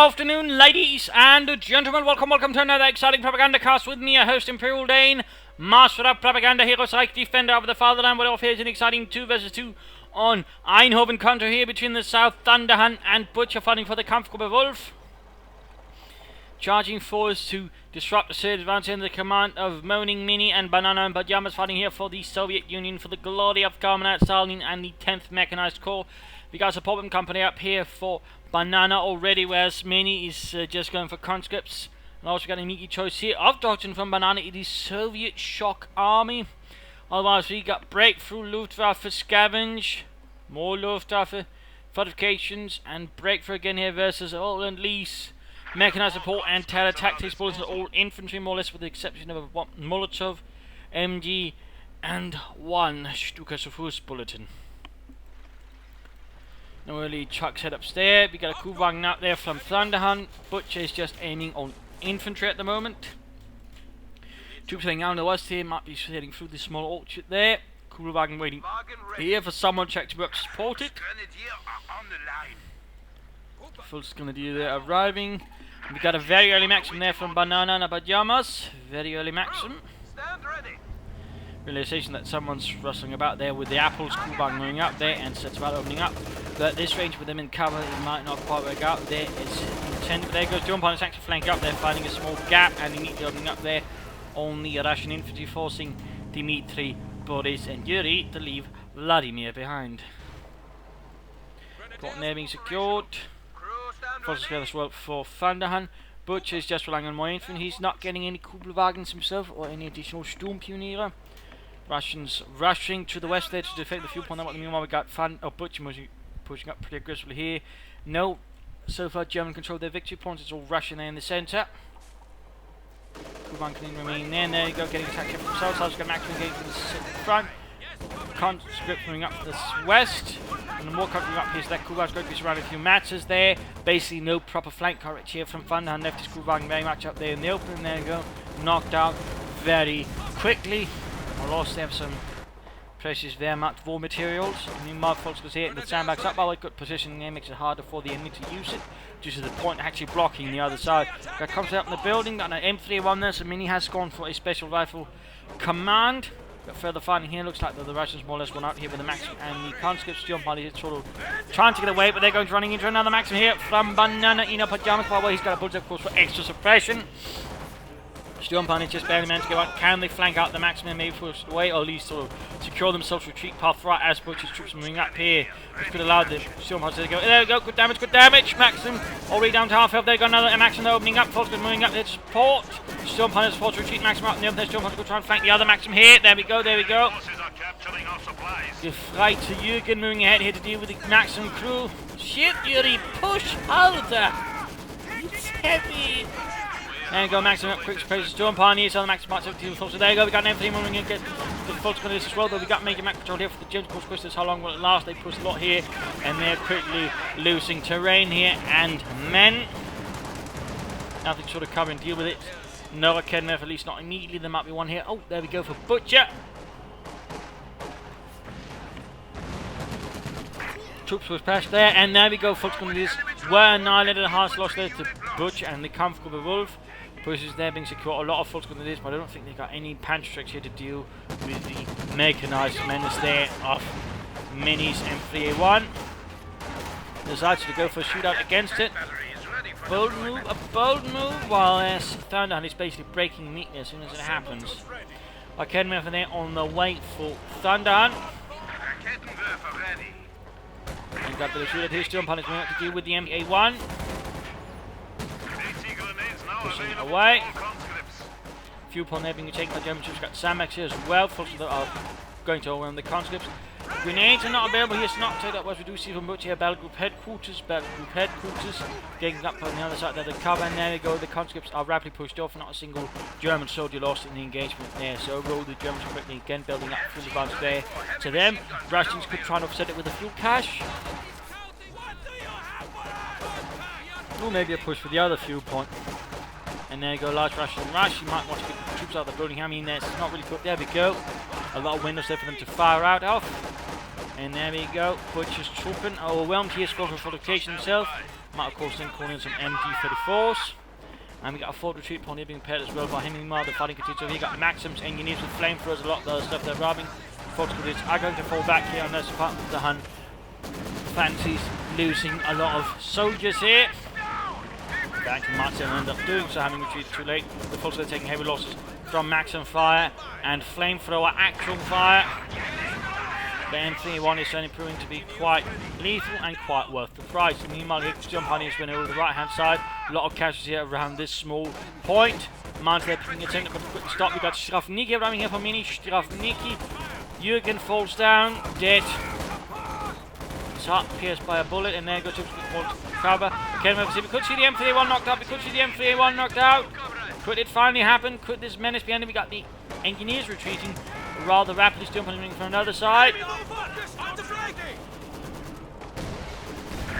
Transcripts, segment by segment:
afternoon, ladies and gentlemen. Welcome to another exciting Propagandacast with me, your host, Imperial Dane, Master of Propaganda, Hero Psych, Defender of the Fatherland. We're off here to an exciting 2 vs 2 on Eindhoven counter here between the South Thunderhun and Butcher fighting for the comfortable Wolf. Charging forwards to disrupt the third advance in the command of Moaning Minnie and Banana and Pajamas fighting here for the Soviet Union for the glory of Comrade Stalin and the 10th Mechanized Corps. We got a problem company up here for Banana already, whereas Minnie is just going for conscripts. And also got a meaty choice here of doctrine from Banana. It is Soviet Shock Army. Otherwise we got Breakthrough, Luftwaffe, Scavenge, more Luftwaffe, Fortifications, and Breakthrough again here versus all and lease. Mechanized support and terror tactics bulletins, all infantry more or less with the exception of a Molotov, MG, and one Stuka bulletin. No early trucks head upstairs. We got a Kuhwagen out there from Thunderhun. Butcher is just aiming on infantry at the moment. Troops heading out in the west here, might be heading through this small orchard there. Kuhwagen waiting here for someone check to be up to support it. Full Grenadier there arriving. We got a very early maxim there from Banana and Pajamas. Very early maxim. Realization that someone's rustling about there with the apples. Kuhwagen moving up there and sets about opening up. But this range with them in cover, it might not quite work out. There is intent. There goes Jump on, it's actually flanking up there, finding a small gap and immediately opening up there on the Russian infantry, forcing Dmitry, Boris, and Yuri to leave Vladimir behind. Got there being secured. Forces together as well for Thunderhun. Butcher is just relying on more infantry. He's not getting any Kugelwagens himself or any additional Sturmpioniere. Russians rushing to the west there to defend the fuel point. Meanwhile, we got Butcher pushing up pretty aggressively here. No, so far German control their victory points. It's all Russian there in the centre. Kuhwagen can remain there. And there you go, getting attacked here from the south. So it's got maximum engagement in the front. Conscript moving up to the west. And the more coming up here, so that Kuhwagen's going to be surrounded a few matches there. Basically, no proper flank coverage here from Thunderhun. Left his Kuhwagen very much up there in the open. There you go, knocked out very quickly. I lost them some precious Wehrmacht war materials. Meanwhile, folks goes here, the sandbags up by a good position there, makes it harder for the enemy to use it due to the point actually blocking the other side. Got comes out in the building, got an M3 there, so Minnie has gone for a special rifle command. Got further fighting here, looks like the Russians more or less went out here with the Maxim and the conscripts jump on it, sort of trying to get away, but they're going to running into another Maxim here from Banana in a Pajamas. By the way, he's got a bullet of course for extra suppression. Sturmpan is just barely managed to go out. Can they flank out the Maxim and maybe push away, or at least sort of secure themselves retreat path right as Butcher's troops moving up here, which could allow the Sturmpan to go. There we go, good damage. Maxim already down to half health. They've got another Maxim opening up. Folks moving up there to support. Sturmpan is forced to retreat. Maxim up in the open. Sturmpan will try and flank the other Maxim here. There we go. Gefreit to Jürgen moving ahead here to deal with the Maxim crew. Shit, Yuri, push harder. It's heavy. There you go, Maxim up quick suppression. Storm Pioneers on the Maxim Mark 17 so there you go, we got an M3 moving in, get the full squad as well, but we got Major Mac control here for the James Course Questions. How long will it last? They push a lot here, and they're quickly losing terrain here and men. Nothing sort of cover and deal with it. No, I can at least not immediately. There might be one here. Oh, there we go for Butcher. Troops was passed there, and there we go. Folks, this were annihilated. A harsh loss there to Butcher and the comfortable Wolf. Pushes there being secure. A lot of folks going to this, but I don't think they got any pantry here to deal with the mechanized menace there of Minnie's M3A1. Decides to go for a shootout against it. A bold move, while Thunderhun is basically breaking meat as soon as it happens. Arcade there on the way for Thunderhun. And got the shootout here. Still punishment up to deal with the M3A1. Pushing it away. Few upon there being taken by German troops. Got sandbags here as well. Folks that are going to overwhelm the conscripts. Grenades are not available here. It's not take up what we do see from Butcher here. Battle Group Headquarters. Getting up on the other side there. The cover, and there we go. The conscripts are rapidly pushed off. Not a single German soldier lost in the engagement there. So overall, the Germans are quickly again building up fuel advance there to them. Russians could try and offset it with a fuel cache. Or maybe a push for the other fuel point. And there you go, large Russian rush. You might want to get the troops out of the building. I mean, it's not really good. There we go. A lot of windows there for them to fire out of. And there we go. Butcher's trooping. Overwhelmed here, scoring for fortification himself. Might of course then call in some MG34s. And we got a forward retreat point here being paired as well by him. Meanwhile, the fighting continues. So here got Maxims, engineers with flamethrowers, a lot of the other stuff they're robbing. Fortitudes are going to fall back here on this part of the Hun. Fancy's losing a lot of soldiers here. Back to Martin end up doing so, having retreated too late. The Fortitudes taking heavy losses from Maxim fire and flamethrower actual fire. The M31 is certainly proving to be quite lethal and quite worth the price. Meanwhile, here jump on is over the right hand side. A lot of casualties here around this small point. Mines there picking attempt, but quickly stop. We got Strafniki running here for Minnie. Strafniki. Jürgen falls down, dead. His heart pierced by a bullet, and there goes to cover. Okay, we could see the M31 knocked out. We could see the M31 knocked out. Could it finally happen? Could this menace be ended? We got the engineers retreating rather rapidly, still coming from another side.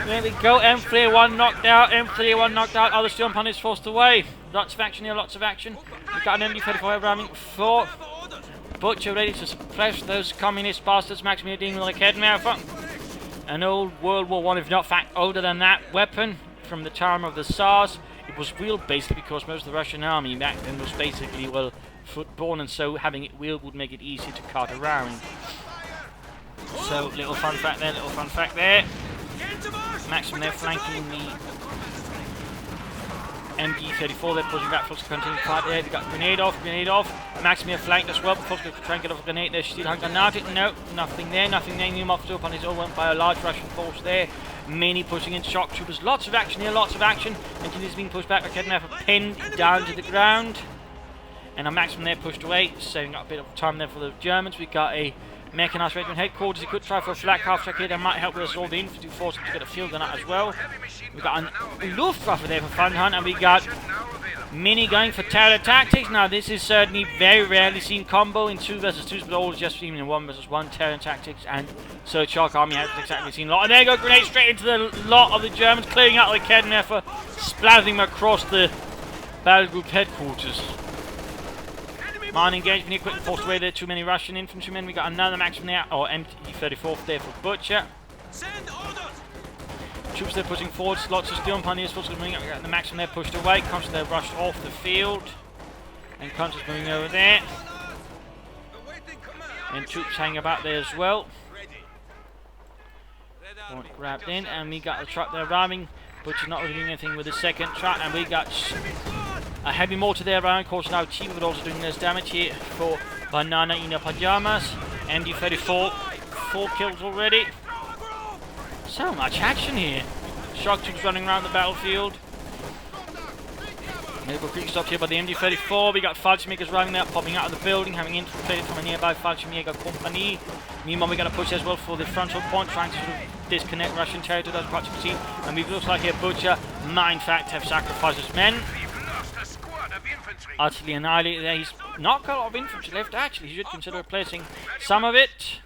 There we go, M31 knocked out, M31 knocked out, other Storm Pun is forced away. Lots of action here, lots of action. We've got an MD-34 ramming for Butcher ready to suppress those communist bastards. Maximilian dealing with like Headmouth. An old World War I, if not fact older than that, weapon from the time of the SARS. It was wheeled basically because most of the Russian army back then was basically, well, foot-borne, and so having it wheeled would make it easier to cart around. So, little fun fact there, little fun fact there. Maxim there flanking the MG-34, they're pushing back, Flux continuing to fight there. They've got grenade off. Maxim here flanked as well, Flux going to try and get off a grenade there. Still hung on it. No, nothing there. New Moff up on his own, went by a large Russian force there. Minnie pushing in shock troopers. Lots of action here, lots of action. Engineers being pushed back, Kednev pinned down to the ground. And a Maxim there pushed away, saving up a bit of time there for the Germans. We've got a mechanized regiment headquarters. He could try for a flak half track here. That might help with us all the infantry forces to get a field on that as well. We've got a Luftwaffe there for Thunderhun, and we got Minnie going for terror tactics. Now this is certainly very rarely seen combo in 2 versus 2s, but always just seen in 1 versus 1 terror tactics, and so Shark Army has exactly seen a lot. And there you go, grenade straight into the lot of the Germans, clearing out the Kednefer, splattering them across the battle group headquarters. Mine engagement here, quickly forced away there, too many Russian infantrymen. We got another Maxim there, or MT-34 there for Butcher. Troops there pushing forward, lots of steel pioneers, forces moving up, we got the Maxim there pushed away, Constance there rushed off the field. And Constance moving over there. And troops hanging about there as well. Grabbed in, and we got the truck there ramming. Butcher not really doing anything with the second truck, and we got a heavy mortar there around. Of course, now Chiba but also doing less damage here for Banana in the Pajamas. MD-34, 4 kills already. So much action here. Shock troops running around the battlefield. Maybe quick stop here by the MD-34. We got Fallschirmjägers arriving there, popping out of the building, having infiltrated from a nearby Fallschirmjäger company. Meanwhile, we're going to push as well for the frontal point, trying to sort of disconnect Russian territory. That's quite seen. And we looks like here Butcher might in fact have sacrificed his men. Utterly annihilated there. He's not got a lot of infantry left actually. He should consider replacing some of it.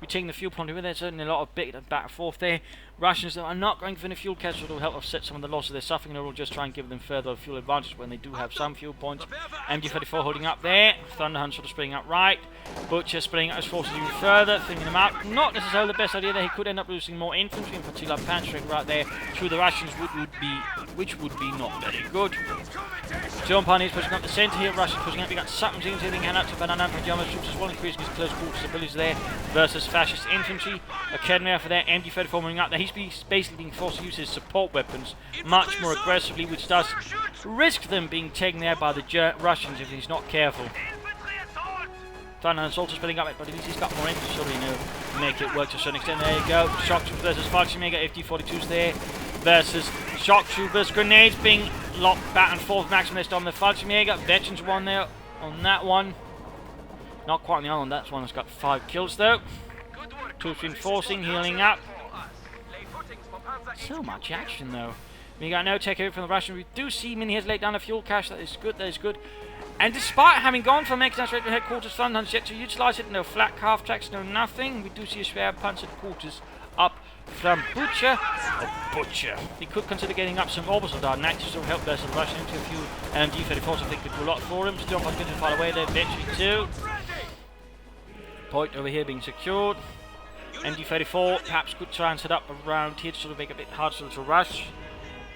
We're taking the fuel plant over there, certainly a lot of bit back and forth there. Russians are not going for any fuel capture to help offset some of the losses they're suffering, and we'll just try and give them further fuel advantage when they do have some fuel points. MG-34 holding up there, Thunderhun sort of spreading out right, Butcher spreading out his forces even further, thinning them out. Not necessarily the best idea there. He could end up losing more infantry, in particular Panzer right there through the Russians, which would be not very good. John Pioneers pushing up the centre here, Russians pushing up. We got something hitting hand out to Banana for German troops as well, increasing his close quarters abilities there versus fascist infantry. A Kedmir for their MG-34 moving up there. He's basically being forced to use his support weapons much more aggressively, which does risk them being taken there by the Russians if he's not careful. Thunderhun's also spilling up it, but at least he's got more infantry, so you know, make it work to a certain extent. There you go. Shock troopers versus Fallschirmjäger, FD-42s there versus shock troopers. Grenades being locked back and forth, maximalist on the Fallschirmjäger. Veterans one there on that one. Not quite on the other one, that's one that's got 5 kills though. Troops reinforcing, healing up. So much action though. We got no takeover from the Russians. We do see Minnie has laid down a fuel cache. That is good, that is good. And despite having gone from mechanized regular headquarters, Thunderhun's yet to utilize it. No flak half tracks, no nothing. We do see a spare panzered quarters up from Butcher. Butcher. He could consider getting up some orbital dart and actually sort of help those Russian into a few MG-34s. I think could do a lot for him. Still not going to far away there eventually too. Point over here being secured. MG-34 perhaps could try and set up around here to sort of make it a bit harder to rush.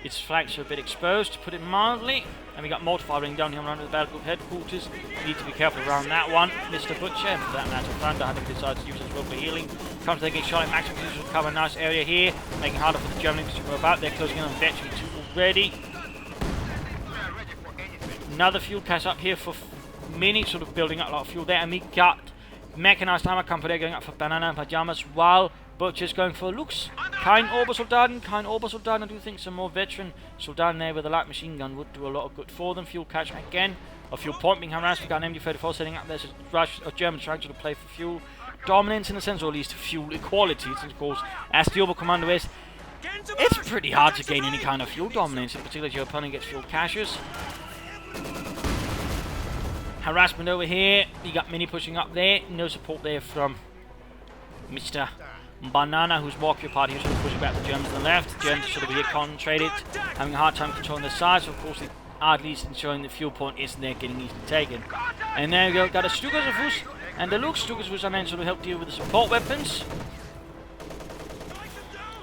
its flanks are a bit exposed, to put it mildly. And we got mortar firing down here around the battle group headquarters. We need to be careful around that one. Mr. Butcher, and for that matter, Thunderhun, if he decides to use his will for healing. Comes they get shot at maximum, will cover a nice area here, making it harder for the German infantry to go about. They're closing in on Infantry 2 already. Another fuel cache up here for Minnie, sort of building up a lot of fuel there. And we got mechanized armor company going up for Banana and Pajamas, while Butcher's going for Lux. Kein Obersoldaten. I do think some more veteran Soldaten there with a light machine gun would do a lot of good for them. Fuel cache again. A fuel point being harassed. We got an MD-34 setting up there. So Germans trying to play for fuel dominance in a sense, or at least fuel equality. Since of course, as the Oberkommando is, it's pretty hard to gain any kind of fuel dominance, in particular if your opponent gets fuel caches. Harassment over here. You got Minnie pushing up there. No support there from Mr. Banana, who's more occupied. He's sort of pushing back the Germans on the left. The Germans sort of here concentrated, having a hard time controlling the sides. So of course, at least ensuring the fuel point isn't there getting easily taken. And there we go. Got a Stugersfuss and the Lux. Stugersfuss and then sort of help deal with the support weapons,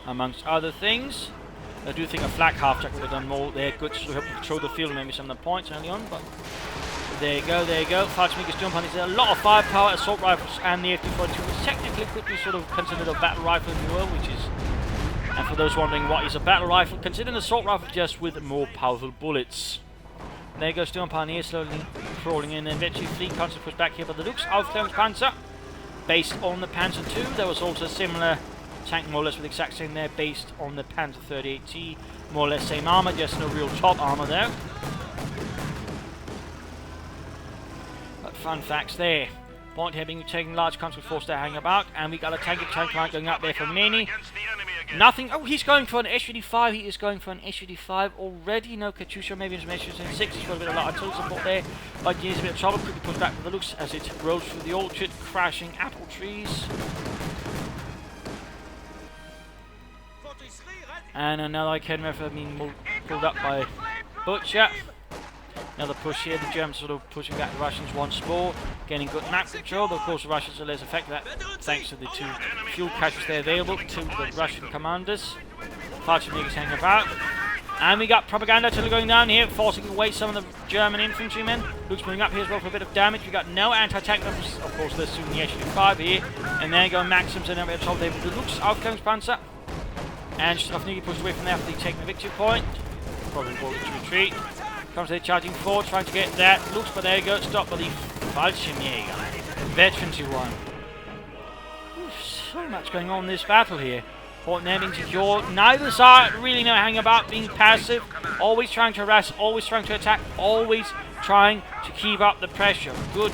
amongst other things. I do think a flak half-track would have done more there. Good to help control the field and maybe some of the points early on, but there you go, there you go. Fightmakers jump on. There's a lot of firepower, assault rifles, and the FD-42, which technically could be sort of considered a battle rifle in the world, which is, and for those wondering what is a battle rifle, consider an assault rifle just with more powerful bullets. There goes Sturmpanzer here, slowly crawling in, and eventually fleet constantly pushed back here by the Lux. Aufklärungspanzer, based on the Panzer II. There was also a similar tank, more or less with the exact same there, based on the Panzer 38T. More or less same armor, just no real top armor there. Fun facts there. Point here being taking large conscript force there hanging about, and we got a tank line going up there for Minnie. Nothing. Oh, he's going for an SUD-5. He is going for an SUD-5 already. No Katyusha, maybe some SUD-6. He's got a bit of artillery support there, but he needs a bit of trouble. Quickly pushed back with the Lux as it rolls through the orchard, crashing apple trees. And another Ken Method being pulled up by Butcher. Another push here, the Germans sort of pushing back the Russians once more, gaining good map control, but of course the Russians are less effective at that, thanks to the two fuel caches there available to the Russian commanders. Fightmakers hanging about. And we got Propaganda going down here, forcing away some of the German infantrymen. Luke's moving up here as well for a bit of damage. We got no anti-tank weapons, of course there's soon the SU-5 here. And there you go Maxims and over the top there with the Luke's Aufklärungspanzer. And Strafnigi pushed away from there after taking the victory point. Probably important to retreat. Comes there charging forward, trying to get that. Looks, but there you go. Stop by the Fallschirmjäger. Veterans won. So much going on in this battle here. Point there being secure. Neither side really know hang about, being passive. Always trying to harass, always trying to attack, always trying to keep up the pressure. Good.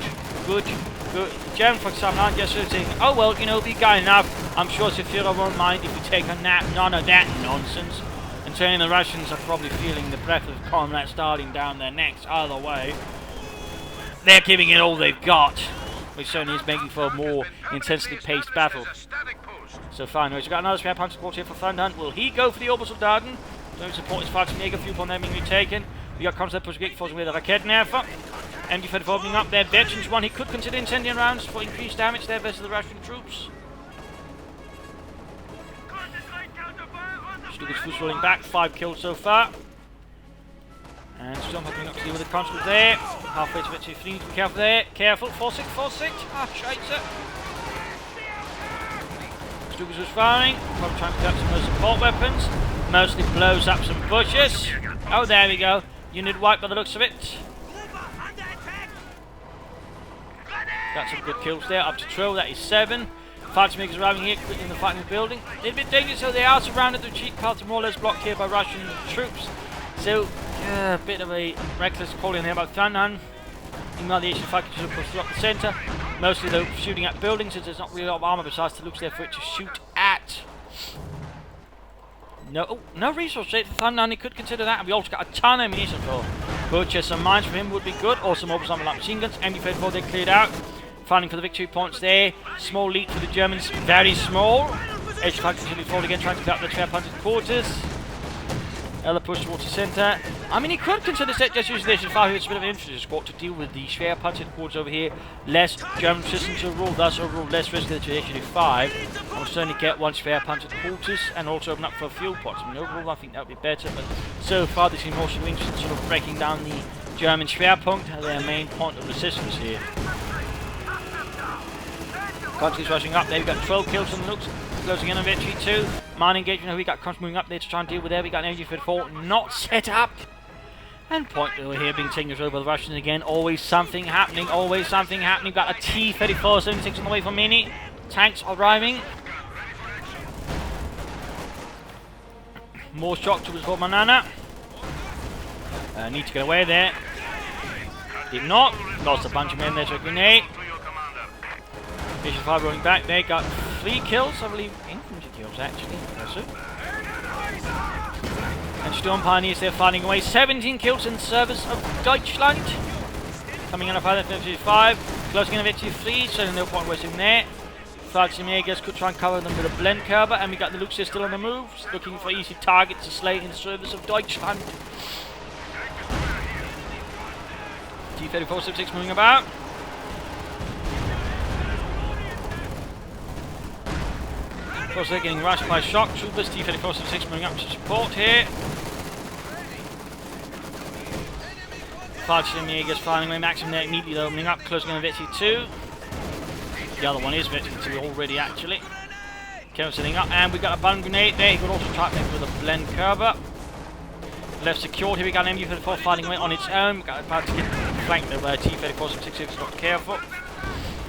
German, for example, aren't just sort of saying, oh well, you know, be guy enough. I'm sure Führer won't mind if we take a nap. None of that nonsense. And turning the Russians are probably feeling the breath of combat starting down their necks either way. They're giving it all they've got, which certainly is making for a more intensely paced battle. So fine, we've got another spare punch support here for Thunderhun. Will he go for the Obersoldaten? Don't support his Fallschirmjäger, fuel upon them being retaken. We got Concept pushing Gig forcing with a Raketenwerfer. MD-34 opening up there. Veterans one, he could consider incendiary rounds for increased damage there versus the Russian troops. Stugersfuss rolling back, 5 kills so far. And Storm coming up to deal with the conscript there. Halfway to victory, Fleet, be careful there. Careful, 4-6. Ah, scheisse. Stugersfuss firing, probably trying to pick up some of those support weapons. Mostly blows up some bushes. Oh, there we go. Unit wiped by the looks of it. Got some good kills there, up to Trill, that is 7. Fightmakers arriving here quickly in the fighting building. A little bit dangerous, so they are surrounded. The cheap parts are more or less blocked here by Russian troops. So, a bit of a reckless call in there by Thunderhun. Meanwhile, the Asian fighters should push through up the centre. Mostly though shooting at buildings, since there's not really a lot of armour besides the looks there for it to shoot at. No resource rate for Thunderhun, he could consider that. And we also got a ton of ammunition for Butcher. Some mines for him would be good. Also more some like machine guns. MD-34 they cleared out. Fighting for the victory points there. Small lead for the Germans, very small. Edge fighters will be forward again, trying to pick up the 1200 quarters. Ella push towards the centre. I mean, he could consider just using this 5 with a bit of infantry squad to deal with the schwer punted quarters over here. Less German resistance overall, thus overall less risk than the HQ 5. I will certainly get one schwer punted quarters and also open up for fuel pots. I mean, overall, I think that would be better, but so far they seem mostly interested in sort of breaking down the German Schwerpunkt as their main point of resistance here. Country's rushing up there, we've got 12 kills on the looks. Closing in on Infantry 2. Mine engagement, we got Crunch moving up there to try and deal with there. We got an MG-34 not set up. And point over here being taken over by the Russians again. Always something happening, always something happening. Got a T-34 76 on the way from Minnie. Tanks arriving. More shock troopers for Banana. Need to get away there. Did not. Lost a bunch of men there to a grenade. Vision 5 rolling back. They got 3 kills, I believe. Infantry kills, actually. And Storm Pioneers, they're fighting away. 17 kills in service of Deutschland. Coming in on 555. Closing in on 3, so no point wasting there. Jägers could try and cover them with a blend curver. And we got the Luxus still on the move. Looking for easy targets to slay in service of Deutschland. T-34 76 moving about. Of course, they're getting rushed by shock troopers. T-34 76 moving up to support here. Jägers firing away. Maximum there immediately opening up. Closing on Vetty 2. The other one is Vetty 2 already, actually. Kevin setting up. And we got a bun grenade there. He could also try to make with a blend curver. Left secured. Here we got an MU-34 fighting away on its own. We got about to get flanked there by T-34 76. Not careful.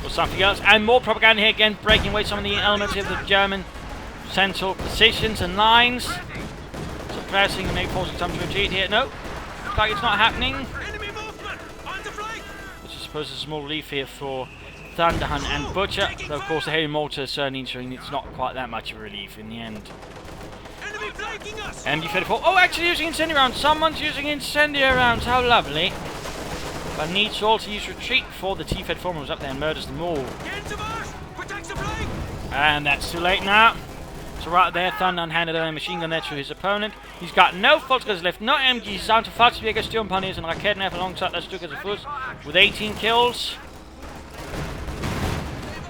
Or something else. And more propaganda here again. Breaking away some of the elements of the German central positions and lines. Suppressing and maybe forcing some to retreat here. No. Looks like it's not happening. Which I suppose is a small relief here for Thunderhun and Butcher. Though of course the heavy mortar is certainly ensuring it's not quite that much of a relief in the end. MG-34. Oh, actually using incendiary rounds. Someone's using incendiary rounds. How lovely. But needs to also use retreat before the T-34 moves up there and murders them all. And that's too late now. So right there, Thunderhun handed a machine gun there to his opponent. He's got no Volksguns left, no MGs, down to Fahrzeugträger, Sturm Pioneers and Raketenwerfer alongside that Stücke of Fuss with 18 kills.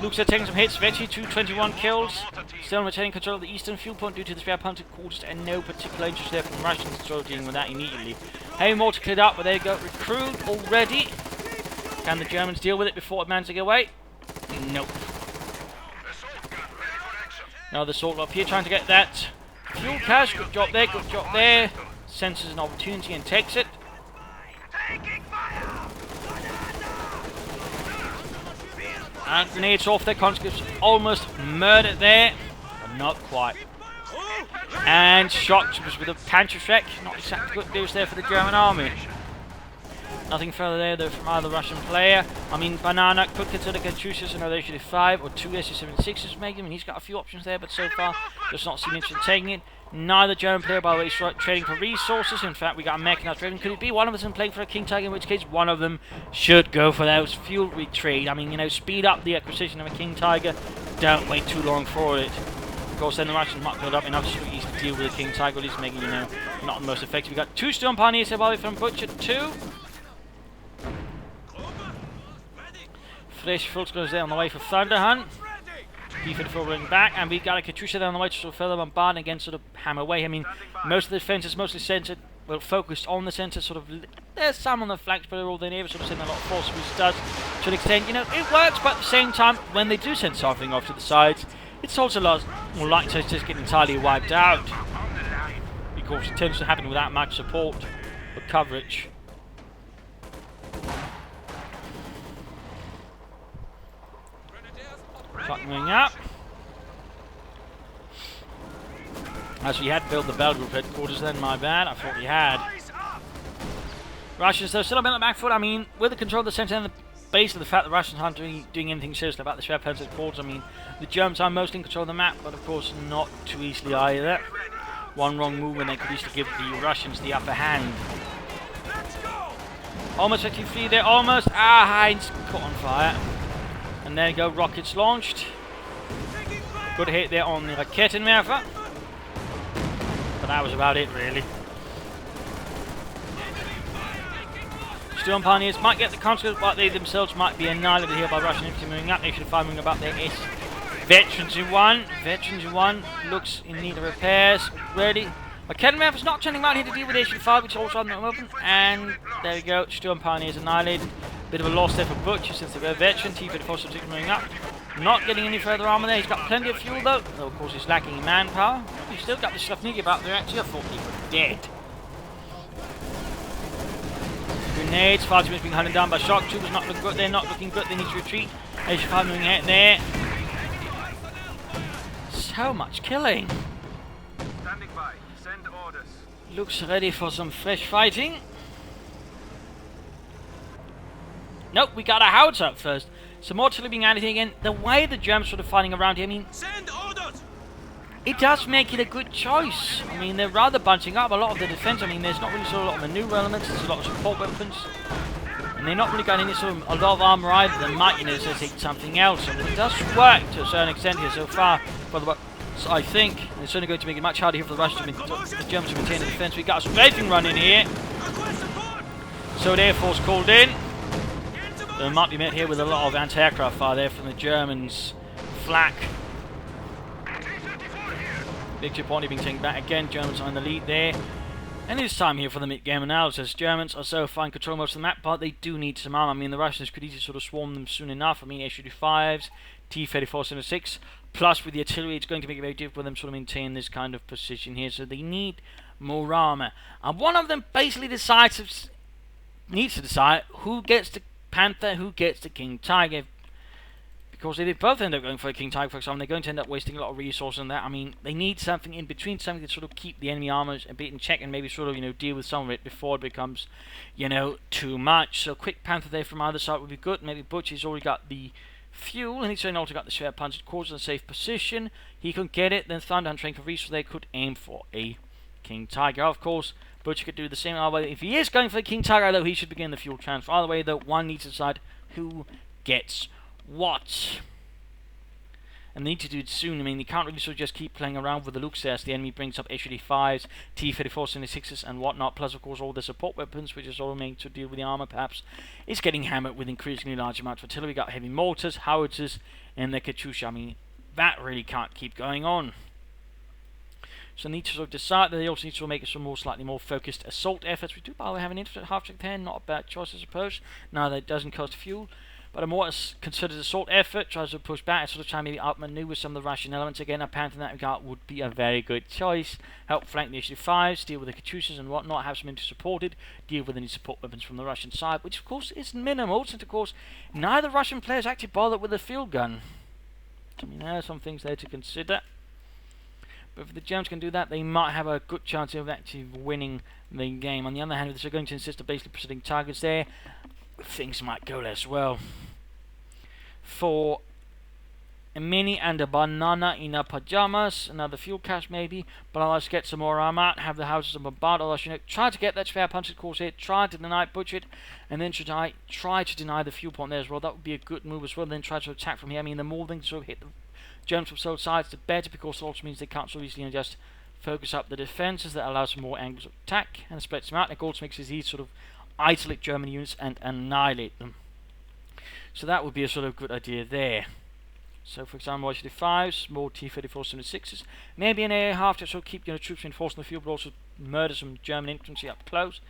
Luke's taking some hits, Vetty 221 kills. Still retaining control of the eastern fuel point due to the spare punted quarters and no particular interest there from Russians, so dealing with that immediately. Heavy mortar cleared up, but there you go, recruit already. Can the Germans deal with it before it manages to get away? Nope. Now the assault up here trying to get that fuel cache. Good job there, good job there. Senses an opportunity and takes it. And grenades off their conscripts, almost murdered there, but not quite. And shock troopers with a Panzerschreck, not exactly good news there for the German army. Nothing further there though from either Russian player. I mean, Banana could consider Katyushas another HQ 5 or 2 SU-76s maybe. I mean, he's got a few options there, but so far just not seen interest in taking it. Neither German player, by the way, is trading for resources. In fact, we got a mechanized driven. Could it be one of them playing for a King Tiger? In which case, one of them should go for those fuel retreat. I mean, you know, speed up the acquisition of a King Tiger. Don't wait too long for it. Of course, then the Russians might build up enough streets to deal with the King Tiger, at least making, you know, not the most effective. We got 2 Storm Pioneers here, by the way, from Butcher 2. Fresh Volksguns there on the way for Thunderhun. T-34 rolling back, and we've got a Katyusha there on the way to sort of further bombard against sort of hammer away. I mean, most of the defense is mostly centered, well, focused on the center, sort of. There's some on the flanks, but they're all they never sort of send a lot of force, which does, to an extent, you know, it works, but at the same time, when they do send something off to the sides, it's also a lot more likely to just get entirely wiped out, because it tends to happen without much support or coverage. Moving up. As we had built the Bell Group headquarters then, my bad. I thought we had. Russians, though, still a bit on the back foot. I mean, with the control of the centre and the base of the fact that the Russians aren't doing anything seriously about the Schwerpunkt headquarters. I mean, the Germans are mostly in control of the map, but of course not too easily either. One wrong move and they could easily give the Russians the upper hand. Almost 53 there, almost. Ah, Heinz caught on fire. And there you go, rockets launched. Good hit there on the Raketenwerfer. But that was about it, really. Storm Pioneers might get the conscripts, but they themselves might be annihilated here by Russian infantry moving up. They should have moving about their Veterans in one. Veterans in one looks in need of repairs. Ready. Academy is not turning out here to deal with issue 5, which is also on the open. And there we go. Storm Pioneers annihilated. Bit of a loss there for Butcher since they were veteran. T-34 moving up. Not getting any further armor there. He's got plenty of fuel though. Though of course he's lacking in manpower. He's still got the Slavniki about there actually. I thought he was dead. Grenades. Far too much being hunted down by shock troopers. Not looking good. They're not looking good. They need to retreat. Issue 5 moving out there. So much killing. Standing by. Send orders. Looks ready for some fresh fighting. Nope, we got a howitzer up first. Some more artillery being added here again. The way the Germans sort of fighting around here, I mean, Send orders. it does make it a good choice. I mean, they're rather bunching up a lot of the defense. I mean, there's not really sort of a lot of maneuver elements. There's a lot of support weapons. And they're not really got any sort of a lot of armor either. They might, you know, say something else. And it does work to a certain extent here so far. So I think it's certainly going to make it much harder here for the Russians, the Germans to maintain the defense. We got a strafing run in here. So the Air Force called in. They might be met here with a lot of anti-aircraft fire there from the Germans. Flak. Victory point being taken back again. Germans are in the lead there. And it's time here for the mid-game analysis. Germans are so far in control most of the map, but they do need some armor. I mean, the Russians could easily sort of swarm them soon enough. I mean, H-35s, T-34-76, plus with the artillery, it's going to make it very difficult for them to sort of maintain this kind of position here. So they need more armor. And one of them basically needs to decide who gets the Panther, who gets the King Tiger. Because if they both end up going for a King Tiger, for example, they're going to end up wasting a lot of resources on that. I mean, they need something in between, something to sort of keep the enemy armors a bit in check and maybe sort of, you know, deal with some of it before it becomes, you know, too much. So quick Panther there from either side would be good. Maybe Butcher's already got the fuel, and he's certainly also got the spare punch quarters in a safe position. He can get it, then Thunderhun train can reach, so they could aim for a King Tiger. Of course, Butcher could do the same. If he is going for the King Tiger, though, he should begin the fuel transfer. Either way, though, one needs to decide who gets what. And they need to do it soon. I mean, you can't really sort of just keep playing around with the looks as the enemy brings up H-35s, T-34-76s and whatnot, plus of course all the support weapons, which is all made to deal with the armor perhaps. It's getting hammered with increasingly large amounts of artillery. We got heavy mortars, howitzers, and the Katyusha. I mean, that really can't keep going on. So they need to sort of decide that they also need to make some more slightly more focused assault efforts. We do, by the way, have an infantry half-track there, not a bad choice I suppose. Now that doesn't cost fuel. But a more considered assault effort tries to push back and sort of try maybe outmaneuver some of the Russian elements. Again, a Panther in that regard would be a very good choice. Help flank the H-5s, deal with the Katyushas and whatnot, have some infantry supported, deal with any support weapons from the Russian side, which of course is minimal, since of course neither Russian players actually bothered with a field gun. I mean, there are some things there to consider. But if the Germans can do that, they might have a good chance of actually winning the game. On the other hand, if they're going to insist on basically pursuing targets there, things might go less well. For a Minnie and a banana in her pajamas, another fuel cache maybe, but I'll just get some more armor, have the houses and bombard, or you know, try to get that spare punch of course here, try to deny Butcher it, and then try to deny the fuel point there as well. That would be a good move as well. Then try to attack from here. I mean, the more they sort of hit the Germans from both sides, the better, because it also means they can't so easily just focus up the defenses. That allows some more angles of attack and spreads them out. And it also makes it easy to sort of isolate German units and annihilate them. So that would be a sort of good idea there. So for example, H-35s, more T-34-76s, maybe an air half to sort of keep, you know, troops reinforced in the field, but also murder some German infantry up close.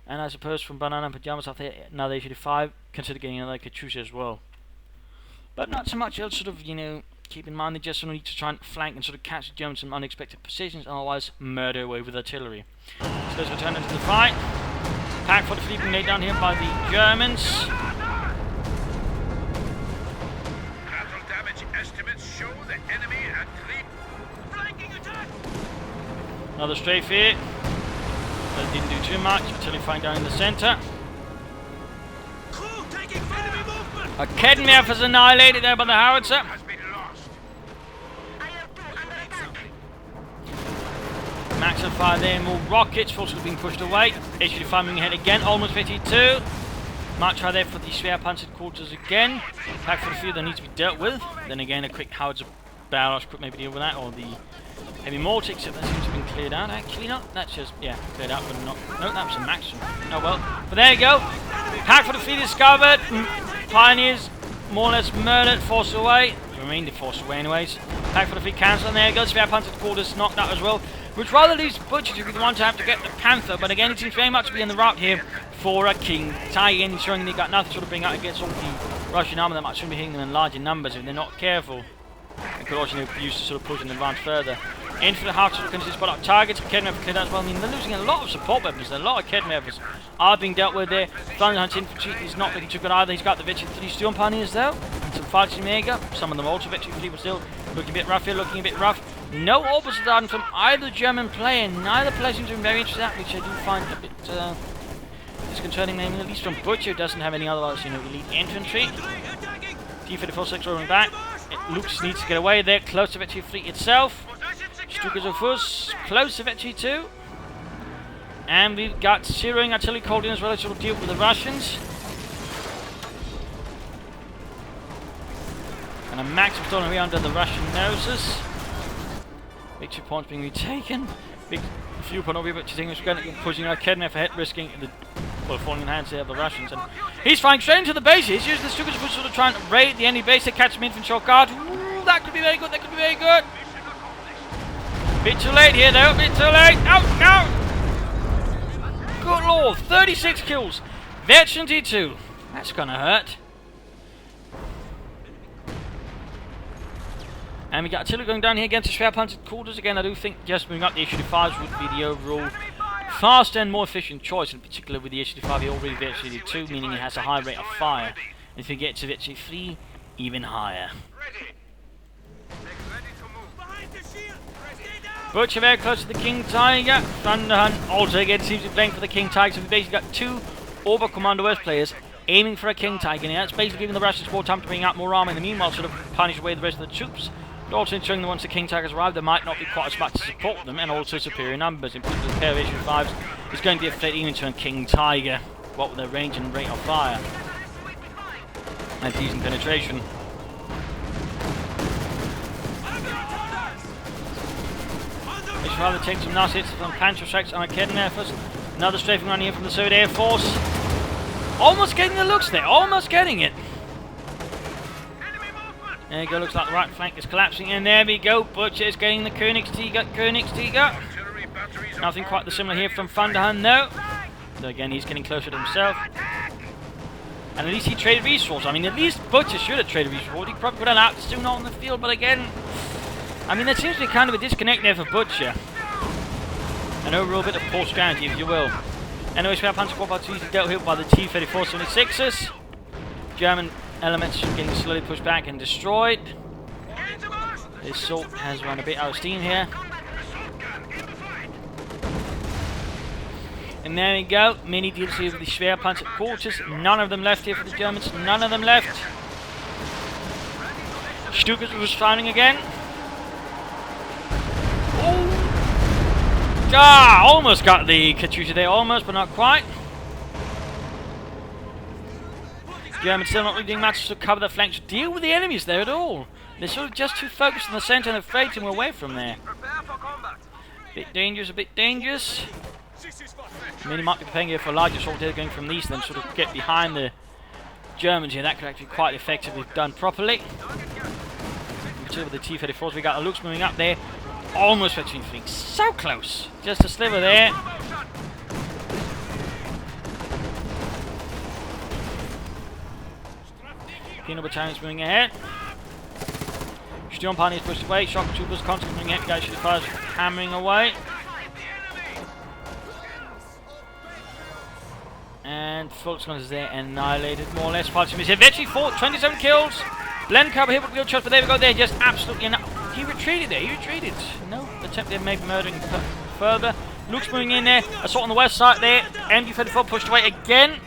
And I suppose from banana and pajamas out there, another H-35, consider getting another Katyusha as well. But not so much else, sort of, you know, keep in mind they just need to try and flank and sort of catch the Germans in unexpected positions, otherwise murder away with artillery. So let's return into the fight. Pack for the fleet being laid down here by the Germans. Estimates show the enemy at fleet flanking attack. Another strafe here. But didn't do too much until he find down in the centre. Crew taking enemy movement. A Kedmiev is annihilated there by the howitzer. Has been lost. Max on fire there, more rockets, forces being pushed away. H-35 moving ahead again, almost 52. March high there for the spare panzer quarters again. Pack for the few that need to be dealt with. Then again, a quick howitzer barrage could maybe deal with that, or the heavy mortar, except that seems to have been cleared out. Actually, not. That's just, yeah, cleared out, but not. No, that was a maximum. Oh well. But there you go. Pack for the fleet discovered. Pioneers more or less murdered, forced away. Remained forced away anyways. Pack for the fleet cancelled, and there it goes. Spare Panther quarters knocked out as well. Which rather leaves Butcher to be the one to have to get the Panther, but again, it seems very much to be in the route here for a King Tiger, and showing they've got nothing to sort of bring out against all the Russian army that might soon be hitting them in larger numbers if they're not careful. And could also be used to sort of push and advance further. Infantry hard to continue to spot up targets. Kedmev for cleared as well. I mean, they're losing a lot of support weapons. A lot of Kedmevs are being dealt with there. Thunderhun infantry is not looking too good either. He's got the Victory 3 Steel Pioneers though. Some fighting Mega. Some of them also Victory 3, but still looking a bit rough here. Looking a bit rough. No orbits done from either German player. Neither player seems to be very interested in that, which I do find a bit disconcerting. Namely, at least from Butcher, who doesn't have any otherwise, elite infantry. T-34-6 rolling back. Lux needs to get away there, close to Victory fleet itself. Stukas of Fuss, close to Victory 2. And we've got zeroing artillery called in as well to sort of deal with the Russians. And a max of artillery under the Russian noses. Victory points being retaken. Big few point over, but she's pushing our Kednev ahead, risking the falling in the hands of the Russians. And he's flying straight into the base. He's using the Stukas of Fuss sort of trying to raid the enemy base. They catch him infantry short guard. Ooh, that could be very good. That could be very good. Bit too late here though, bit too late. No! Good lord, 36 kills. Veteran D2. That's gonna hurt. And we got artillery going down here against the Schwerpanzer quarters. Again, I do think just moving up the HU-5s would be the overall faster and more efficient choice. In particular with the HU-5, he already Veteran D2, meaning he has a high rate of fire. And if he gets to Veteran 3, even higher. Butcher very close to the King Tiger. Thunderhun also again seems to be playing for the King Tiger. So we've basically got two Ober Commando West players aiming for a King Tiger. And that's basically giving the Russians more time to bring out more armor. In the meanwhile, sort of punish away the rest of the troops. But also ensuring that once the King Tigers arrive, there might not be quite as much to support them. And also superior numbers. In particular, the pair of HU-5s is going to be a threat even to a King Tiger. What with their range and rate of fire. And decent penetration. It's rather take some nice hits from Panzer strikes on a Kedden Air Force. Another strafing run here from the Soviet Air Force. Almost getting the looks there, almost getting it. There you go, looks like the right flank is collapsing, and there we go. Butcher is getting the Königstiger. Nothing quite the similar here from Thunderhun, though. So again, he's getting closer to himself. And at least he traded resources. I mean, at least Butcher should have traded resources. He probably put it out, still not on the field, but again, I mean, there seems to be kind of a disconnect there for Butcher. An overall bit of poor strategy, if you will. Anyway, we have Panzer Corps easily dealt with by the T-34-76s. German elements are getting slowly pushed back and destroyed. This assault has run a bit out of steam here. And there we go. Minnie deals with the Schwerpanzer quarters. None of them left here for the Germans. None of them left. Stukas was firing again. Ah, almost got the Katyusha there, almost, but not quite. Germans still not really doing much to cover the flanks, to deal with the enemies there at all. They're sort of just too focused on the centre and afraid to move away from there. Bit dangerous, a bit dangerous. Minnie might be preparing here for a larger assault here, going from these, then sort of get behind the Germans here. That could actually be quite effective if done properly. With the T-34s, we got the Lux moving up there. Almost Victory 3, so close. Just a sliver there. Penal Battalion's moving ahead. Sturm Pioneers pushed away. Shock Troopers constantly moving ahead. Guys, fires hammering away. And Volkswagen is there, annihilated more or less. Victory 4, 27 kills. Blend cover here, but shot, but there we go. They're just absolutely enough. He retreated there, he retreated. No attempt there, maybe murdering further. Luke's moving in there. Assault on the west side there. MG-34 pushed away again.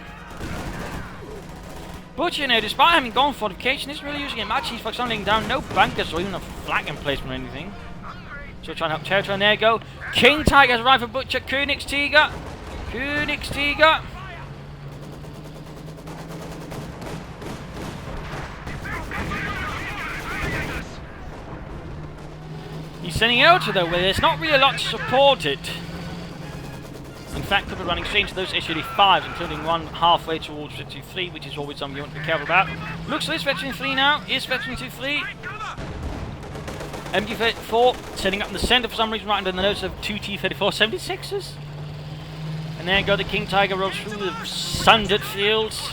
Butcher now, despite having gone fortification, isn't really using it much. He's focused on laying down no bunkers or even a flag emplacement or anything. So trying to help territory, and there you go. King Tiger has arrived for Butcher. Königstiger. He's sending out to though, where there's not really a lot to support it. In fact, a couple running straight into those SUD5s, including one halfway towards Veteran 3, which is always something you want to be careful about. Looks like it's Veteran 3 now. Is Veteran 2-3. MG34 setting up in the centre for some reason, right under the nose of two T-34 76s. And there you go, the King Tiger rolls through the sundered fields.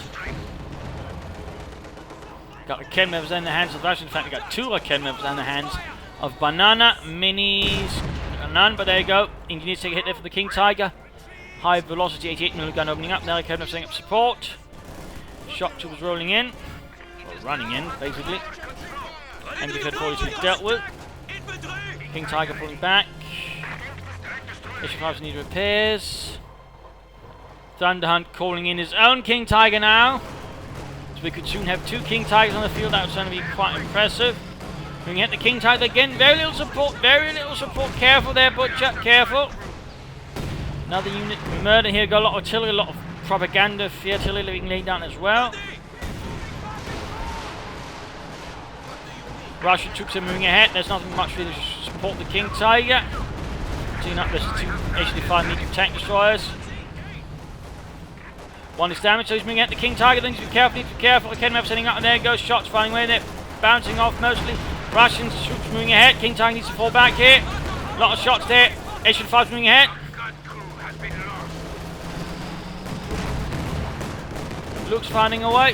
Got the Ken members in the hands of the Russians. In fact, we got two Ken members in the hands of Banana, Minis, none, but there you go. Engineers take a hit there for the King Tiger. High velocity 88mm gun opening up. Now Ken members setting up support. Shock troopers rolling in. Or running in, basically. MG34 is dealt with. King Tiger pulling back. SU5s need repairs. Thunderhun calling in his own King Tiger now. So we could soon have two King Tigers on the field. That was going to be quite impressive. We can hit the King Tiger again. Very little support. Very little support. Careful there, Butcher. Careful. Another unit murder here. Got a lot of artillery, a lot of propaganda, fear artillery being laid down as well. Russian troops are moving ahead. There's nothing much really to support the King Tiger. Team up, there's two HD5 medium tank destroyers. One is damaged, so he's moving at the King Tiger. Then need to be careful, The Ken map setting up, and there goes shots flying away. They're bouncing off mostly. Russian troops moving ahead. King Tiger needs to fall back here. A lot of shots there. HD5's moving ahead. Looks finding away.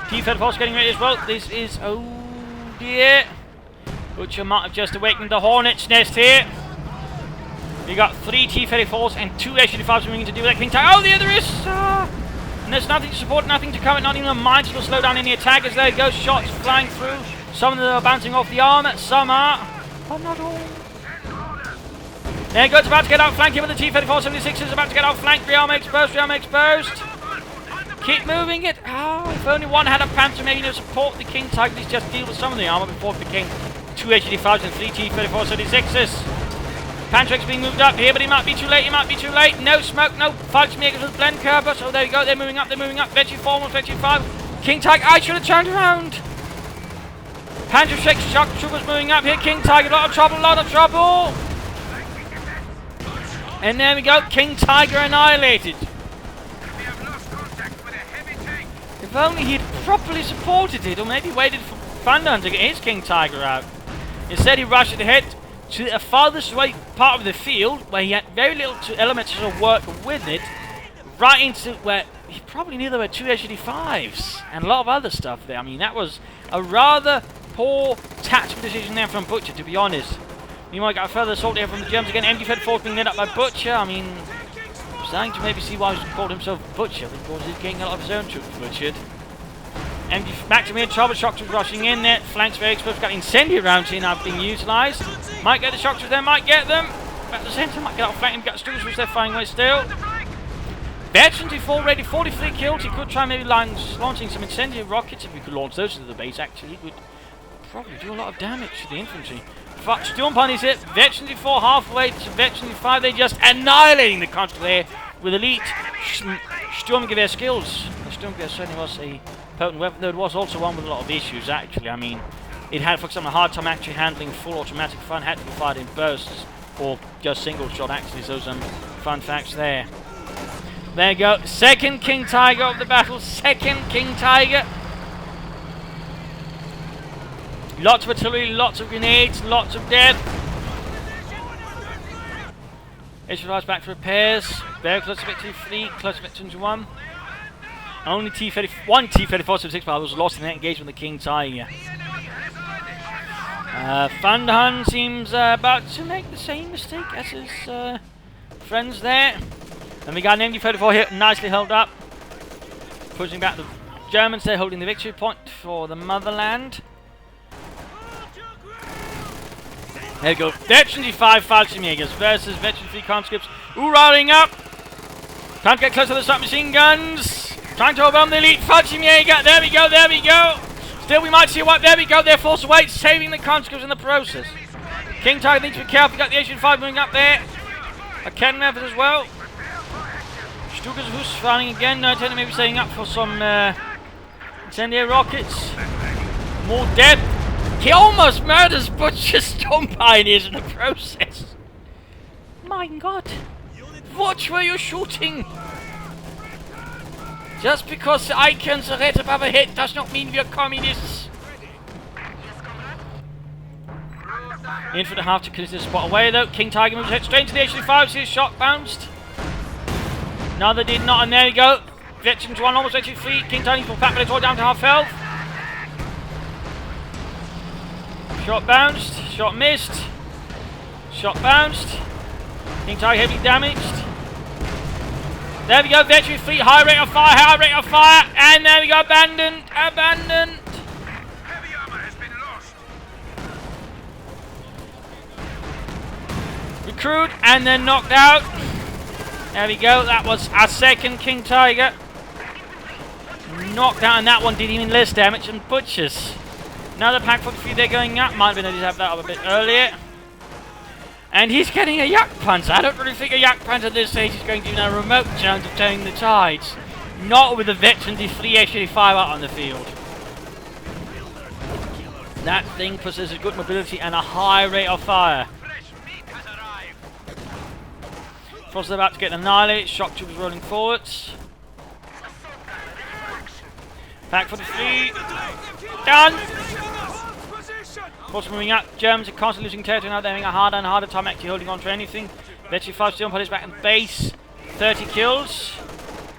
T-34's getting ready as well. This is, oh dear. Butcher might have just awakened the Hornet's nest here. You got three T-34s and two HD5s moving to do with that King Tiger. Oh, there is! And there's nothing to support, nothing to cover, not even a mine to slow down any attackers. There goes shots flying through. Some of them are bouncing off the armor, some are, but not all. There you go, it's about to get outflanked here with the T-34 76 is about to get outflanked. Rearm exposed. Keep moving it. Oh, if only one had a Panther, maybe to support the King Tiger. Please just deal with some of the armor before it became two HD5s and three T-34 76s. Panther X being moved up here, but he might be too late. No smoke, no Fallschirmjägers with blend curve. Oh, there you go, they're moving up. Veggie 4, Veggie 5. King Tiger, I should have turned around. Panther X, shock troopers moving up here. King Tiger, a lot of trouble. And there we go, King Tiger annihilated. If only he'd properly supported it, or maybe waited for Thunderhun to get his King Tiger out. Instead, he rushed ahead to the farthest away part of the field, where he had very little elements to work with it, right into where he probably knew there were two HD5s, and a lot of other stuff there. I mean, that was a rather poor tactical decision there from Butcher, to be honest. Meanwhile, got a further assault here from the Germans again. MG34 being lit up by Butcher. I mean, I'm starting to maybe see why he's called himself Butcher, because he's getting a lot of his own troops butchered. Maximilian Trouble shock troops rushing in there. Flanks very exposed. Got incendiary rounds here now being utilised. Might get the shock troops there, might get them. Back to the centre, might get out flank him. Got Stukas which they're firing away still. Veteran 24 ready, 43 killed. He could try maybe launching some incendiary rockets. If we could launch those into the base, actually, it would probably do a lot of damage to the infantry. Storm Ponies hit. Veteran 24 halfway to Veteran 5. They're just annihilating the country there with elite Sturmgewehr skills. The Sturmgewehr certainly was a potent weapon, though it was also one with a lot of issues, actually. I mean, it had, for example, a hard time actually handling full automatic fire, had to be fired in bursts, or just single shot, actually, so some fun facts there. There you go, second King Tiger of the battle, second King Tiger. Lots of artillery, lots of grenades, lots of death. Israelites back to repairs. Very close to victory 3, close to victory 1. Only one T-34 76 but was lost in that engagement with the King Tiger. Thunderhun seems about to make the same mistake as his friends there. And we got an MG34 here, nicely held up. Pushing back the Germans there, holding the victory point for the motherland. There you go. Veteran 5 Fallschirmjägers versus Veteran 3 conscripts. Ooh, rolling up. Time to get close to the submachine guns. Trying to overwhelm the elite Fallschirmjäger. There we go. Still, we might see what. There we go. They're forced away, saving the conscripts in the process. King Tiger needs to be careful. Got the HN5 moving up there. A cannon effort as well. Stukas who's firing again. No, technically maybe setting up for some incendiary rockets. More death. He almost murders Butcher Storm Pioneers in the process. My God! Watch where you're shooting! Just because the icons are red above a head does not mean we're communists! Infantry have to clear this spot away though. King Tiger moves ahead straight into the HD5, see his shot bounced. No, they did not, and there we go. Veterans 1 almost HD3. King Tiger will pack the down to half health. Shot bounced, shot missed. Shot bounced. King Tiger heavily damaged. There we go, Veteran 3, high rate of fire, and there we go, abandoned. Heavy armor has been lost. Recruit, and then knocked out. There we go, that was our second King Tiger. Knocked out, and that one did even less damage than Butchers. Another pack for the few they're going up. Might have been able to have that up a bit earlier. And he's getting a Yak Panzer. I don't really think a Yak Panzer at this stage is going to do a remote chance of turning the tides. Not with the Veteran D3 HD5 out on the field. That thing possesses good mobility and a high rate of fire. Frost is about to get annihilated. Shock troopers rolling forwards. Pack for the 3. Done! Frost moving up. Germans are constantly losing territory now. They're having a harder and harder time actually holding on to anything. Veteran 5 still on police back in base. 30 kills.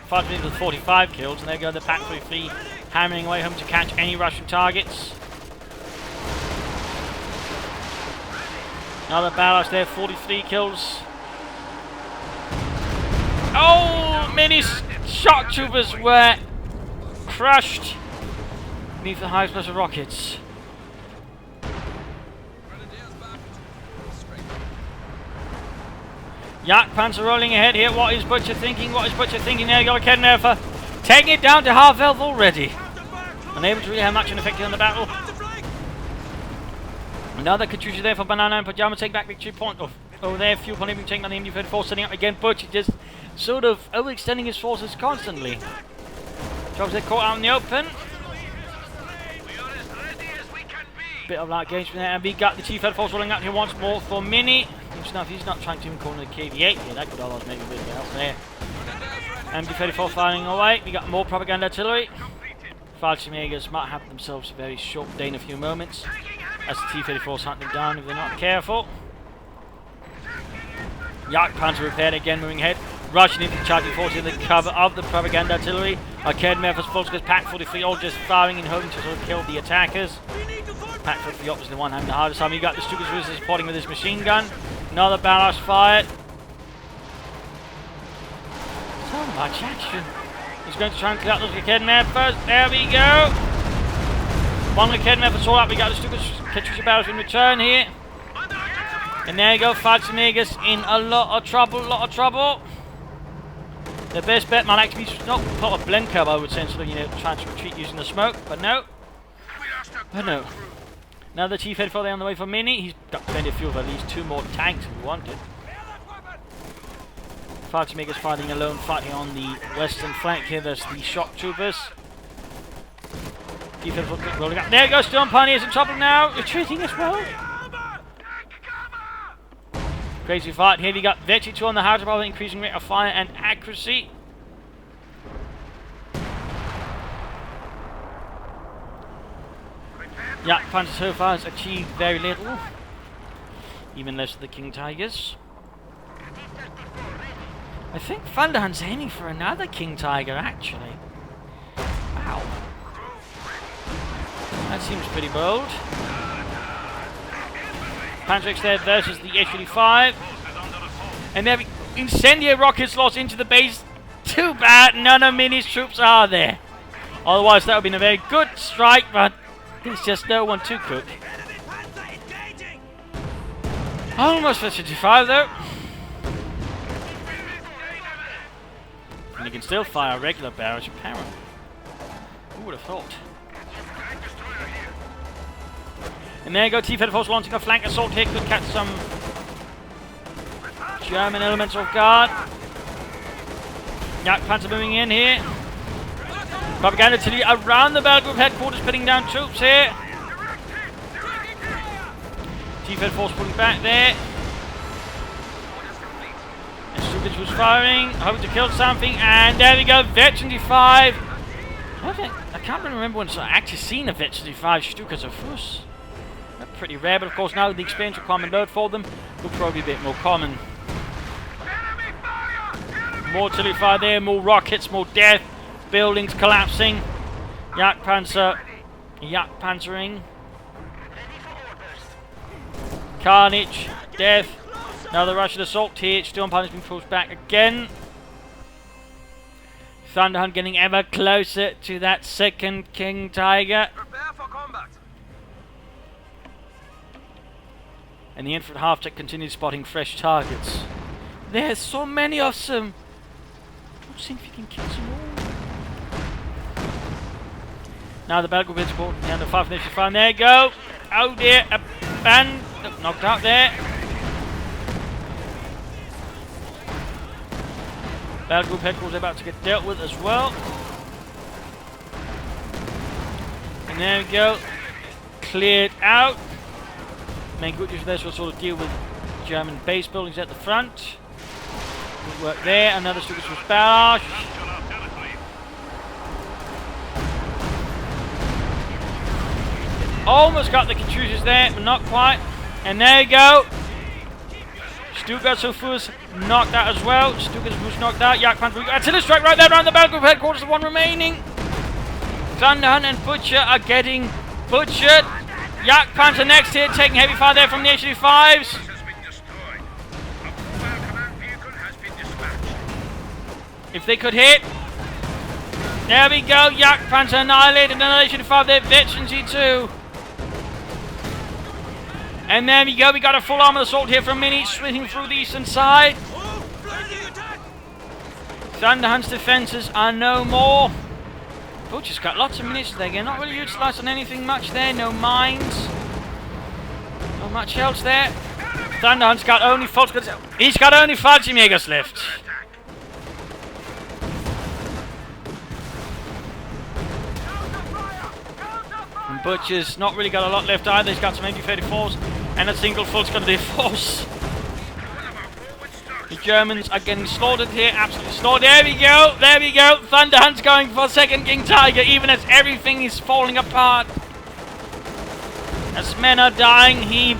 5 minutes with 45 kills. And there go the pack for the 3 hammering away home to catch any Russian targets. Another ballast there. 43 kills. Oh! Minnie's shock troopers were crushed beneath the high explosive rockets. Yak Panzer rolling ahead here. What is Butcher thinking? There you go, a Kednerfer. Taking it down to half health already. Unable to really have much an effect on the battle. Another Katyusha there for Banana and Pajama. Take back victory point. Over there, fuel point even taking on the MD-34. Setting up again. Butcher just sort of overextending his forces constantly. Jobs they're caught out in the open. Bit of light engagement there, and we got the Chief Head Force rolling out here once more for Minnie. He's not trying to even corner the KV-8 here, that could otherwise maybe really help there. MD-34 firing away, we got more propaganda artillery. Fallschirmjägers might have themselves a very short day in a few moments, as the T-34s hunt them down if they're not careful. Yak Panzer repaired again, moving ahead. Russian infantry charging forces in the cover of the propaganda artillery. Arcade Memphis Volkswagen Pack 43 all just firing and hoping to sort of kill the attackers. Pack 43 opposite the one having the hardest time. You got the Stukas Wizard supporting with his machine gun. Another ballast fired. So much action. He's going to try and clear out those Arcade Memphis. There we go. One Arcade Memphis all up. We got the Stukas Katyusha barrels in return here. And there you go, Fallschirmjägers in a lot of trouble. The best bet might actually be not put a blend curve, I would say, instead of, trying to retreat using the smoke, but no. Now the Chief Head for there on the way for Minnie. He's got plenty of fuel for at least 2 more tanks if he wanted. Fallschirmjägers fighting a lone fight here on the western flank here. There's the shock troopers. Chief Head rolling up. There you go, Storm Pioneers in trouble now. Retreating as well. Crazy fight here. We got Veteran 2 on the hard power, increasing rate of fire and accuracy. Yak Panzer so far has achieved very little, even less than the King Tigers. I think Thunderhun's aiming for another King Tiger, actually. Wow. That seems pretty bold. Panzer there versus the HD5. And there incendiary rockets lost into the base. Too bad none of Minnie's troops are there. Otherwise that would have been a very good strike, but there's just no one to cook. Almost for 55 though. And you can still fire regular barrage apparently. Who would have thought? And there you go, T-Fed Force launching a flank assault here. Could catch some German elements off guard. Yak Panzer moving in here. Propaganda artillery around the battle group headquarters, putting down troops here. T-Fed Force pulling back there. Stukas was firing, hoping to kill something, and there we go, Vet 25. I can't really remember when I actually seen a Vet 25 Stukas of Fuss. They're pretty rare, but of course now the experience requirement load for them will probably be a bit more common. More artillery fire there, more rockets, more death, buildings collapsing. Jagdpanzering. Carnage, death. Now the Russian assault here. Sturmpanzer has been pushed back again. Thunderhun getting ever closer to that second King Tiger. Prepare for combat. And the infantry half-tech continues spotting fresh targets. There's so many of them. Let's see if you can kill them all. Now the battle group is brought down to 555. There you go. Oh dear, a band knocked out there. Battle group headquarters about to get dealt with as well. And there we go. Cleared out. Main good use of this will sort of deal with German base buildings at the front. Good work there. Another Stukas was barrage. Almost got the Katyushas there, but not quite. And there you go. Stukas was knocked out as well. Stukas was knocked out. Jagdpanzer. Artillery strike right there around the battle group headquarters. The one remaining. Thunderhun and Butcher are getting butchered. Jagdpanzer next here, taking heavy fire there from the H-35s. If they could hit. There we go. Jagdpanzer annihilated. Another H-35 there. Veteran G2. And there we go, we got a full armor assault here from Minnie, swinging through the eastern side. Thunderhun's defenses are no more. Butcher's got lots of munitions there again, not really utilised on anything much there, no mines. Not much else there. Thunderhun's got only he's got only Fallschirmjägers left. And Butcher's not really got a lot left either, he's got some MG-34s. And a single full Scudder force. The Germans are getting slaughtered here, absolutely slaughtered. There we go, there we go. Thunderhun's going for second King Tiger, even as everything is falling apart. As men are dying, he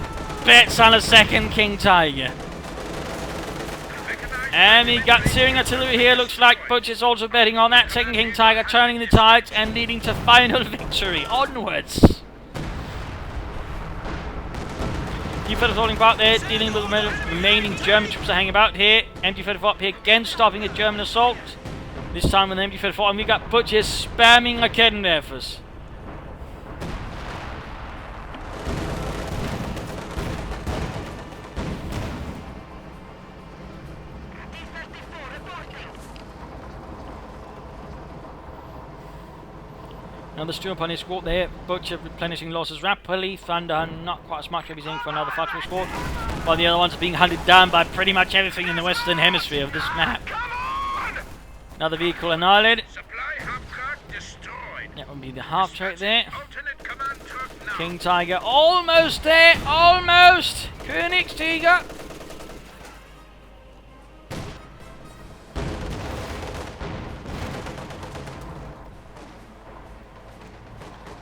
bets on a second King Tiger. And he got Syrian artillery here. Looks like Butcher's also betting on that second King Tiger, turning the tides and leading to final victory. Onwards. MG-34 holding back there, dealing with the remaining German troops are hanging about here. MG-34 up here again, stopping a German assault. This time with an MG-34, and we got Butcher spamming Raketenwerfers. Another Sturmpanzer squad there. Butcher replenishing losses rapidly. Thunderhun not quite as much, he's aiming for another Artillery squad. While the other ones are being hunted down by pretty much everything in the western hemisphere of this map. Another vehicle annihilated. That would be the half track there. King Tiger almost there, almost. Königstiger.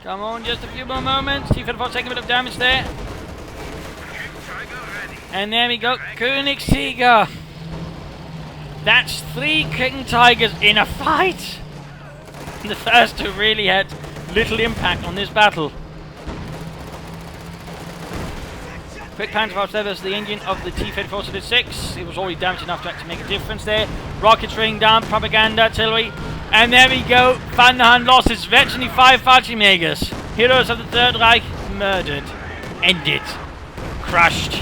Come on, just a few more moments. T-34 taking a bit of damage there. And there we go, Königstiger. That's 3 King Tigers in a fight. The first two really had little impact on this battle. Quick Panzerfaust there versus the engine of the T-34-6. It was already damaged enough to actually make a difference there. Rockets raining down, propaganda, artillery. And there we go, Thunderhun lost his veteran 5 Fallschirmjägers. Heroes of the Third Reich murdered, ended, crushed.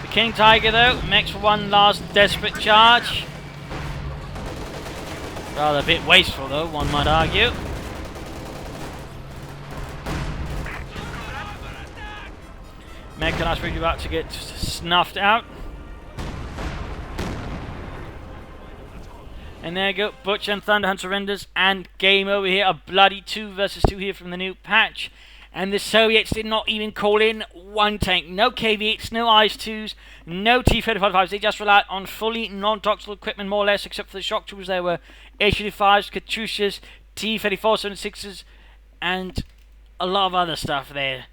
The King Tiger though makes for one last desperate charge. Rather a bit wasteful though, one might argue. Mechanized about to get snuffed out. And there you go, Butcher and Thunderhun surrenders, and game over here. A bloody 2 versus 2 here from the new patch. and the Soviets did not even call in one tank. No KV-8s, no IS-2s, no T-35s. They just relied on fully non-toxical equipment, more or less, except for the shock troopers. There were H-35s, Katyushas, T-34-76s, and a lot of other stuff there.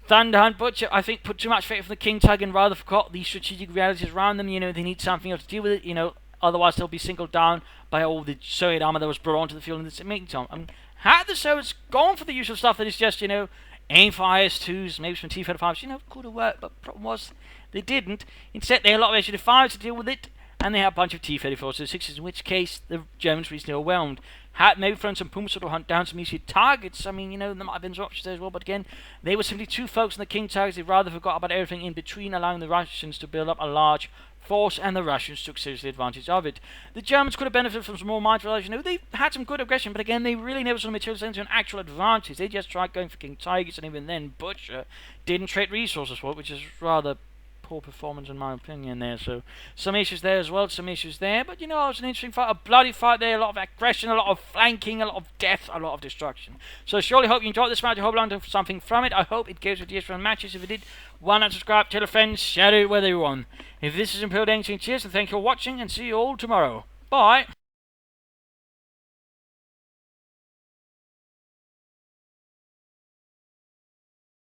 Thunderhun Butcher, I think, put too much faith in the King Tug and rather forgot the strategic realities around them. You know, they need something else to deal with it, you know, otherwise they'll be singled down by all the Soviet armor that was brought onto the field in the meantime. I mean, had the Soviets gone for the usual stuff that is just, you know, aim for IS-2s, maybe some T-35s, you know, could have worked, but the problem was they didn't. Instead, they had a lot of H-35s to deal with it, and they had a bunch of T-34s and 6s, in which case the Germans were reasonably overwhelmed. Had maybe thrown some Puma to hunt down some easy targets. I mean, you know, there might have been some options there as well, but again, they were simply too focused on the King Tugs. They rather forgot about everything in between, allowing the Russians to build up a large force, and the Russians took seriously advantage of it. The Germans could have benefited from some more mindful. You know, they had some good aggression, but again, they really never saw the materials into an actual advantage. They just tried going for King Tigers, and even then, Butcher didn't trade resources for it, which is rather poor performance in my opinion there. So some issues there as well, some issues there, but you know, it was an interesting fight, a bloody fight there, a lot of aggression, a lot of flanking, a lot of death, a lot of destruction. So surely hope you enjoyed this match. I hope you learned something from it. I hope it gives you ideas for matches. If it did, why not subscribe, tell a friend, share it with everyone. If this is improved anything, cheers and thank you for watching, and see you all tomorrow. Bye.